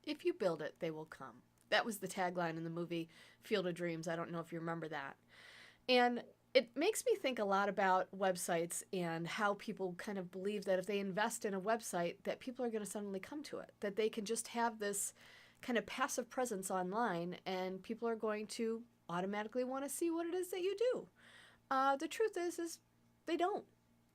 If you build it, they will come. That was the tagline in the movie Field of Dreams. I don't know if you remember that. And it makes me think a lot about websites and how people kind of believe that if they invest in a website that people are going to suddenly come to it, that they can just have this kind of passive presence online and people are going to automatically want to see what it is that you do. The truth is they don't.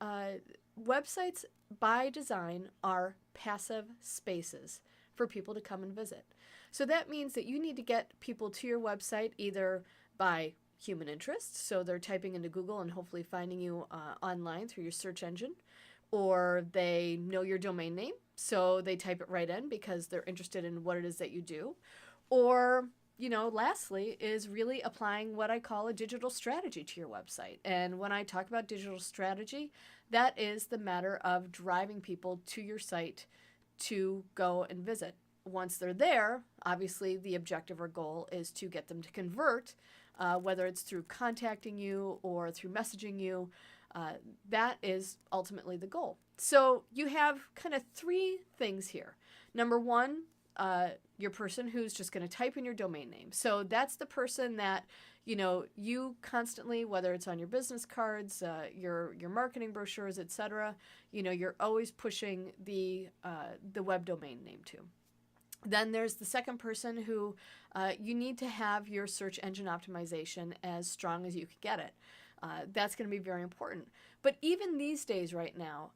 Uh, Websites by design are passive spaces for people to come and visit. So that means that you need to get people to your website either by human interest, so they're typing into Google and hopefully finding you online through your search engine, or they know your domain name, so they type it right in because they're interested in what it is that you do, or lastly, is really applying what I call a digital strategy to your website. And when I talk about digital strategy, that is the matter of driving people to your site to go and visit. Once they're there, obviously the objective or goal is to get them to convert, whether it's through contacting you or through messaging you. That is ultimately the goal. So you have kind of three things here. Number one, your person who's just going to type in your domain name. So that's the person that you constantly, whether it's on your business cards, your marketing brochures, etc. You're always pushing the web domain name to. Then there's the second person who you need to have your search engine optimization as strong as you could get it. That's going to be very important. But even these days, right now,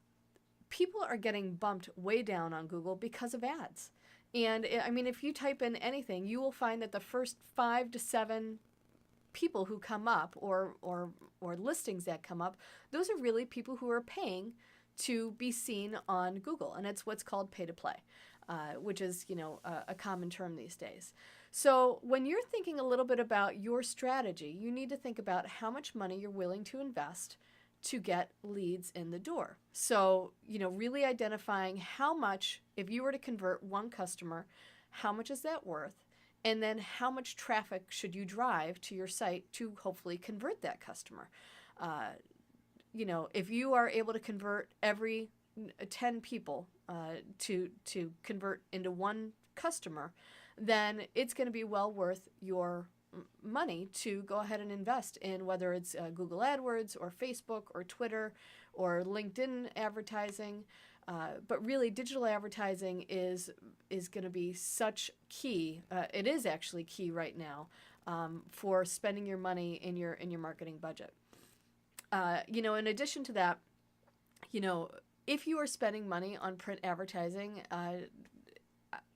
people are getting bumped way down on Google because of ads. And I mean, if you type in anything, you will find that the first 5 to 7 people who come up or listings that come up, those are really people who are paying to be seen on Google, and it's what's called pay to play, which is a common term these days. So when you're thinking a little bit about your strategy, you need to think about how much money you're willing to invest to get leads in the door. So really identifying how much, if you were to convert one customer, how much is that worth? And then how much traffic should you drive to your site to hopefully convert that customer? If you are able to convert every 10 people to convert into one customer, then it's going to be well worth your money to go ahead and invest in, whether it's Google AdWords or Facebook or Twitter or LinkedIn advertising. But really, digital advertising is going to be such key. It is actually key right now for spending your money in your marketing budget. In addition to that, if you are spending money on print advertising,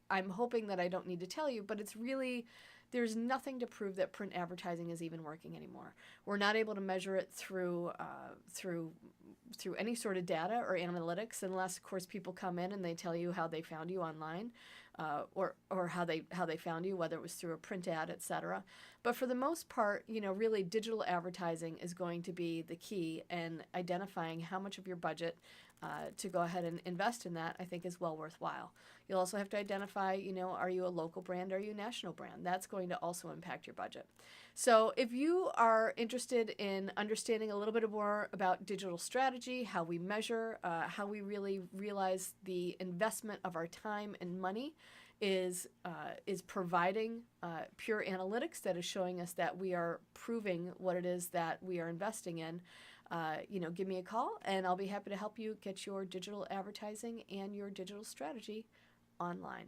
I'm hoping that I don't need to tell you, but it's really, there's nothing to prove that print advertising is even working anymore. We're not able to measure it through any sort of data or analytics, unless, of course, people come in and they tell you how they found you online, or how they found you, whether it was through a print ad, etc. But for the most part, really digital advertising is going to be the key, and identifying how much of your budget to go ahead and invest in that, I think, is well worthwhile. You'll also have to identify, are you a local brand? Are you a national brand? That's going to also impact your budget. So if you are interested in understanding a little bit more about digital strategy, how we measure, how we really realize the investment of our time and money is providing pure analytics that is showing us that we are proving what it is that we are investing in, give me a call and I'll be happy to help you get your digital advertising and your digital strategy online.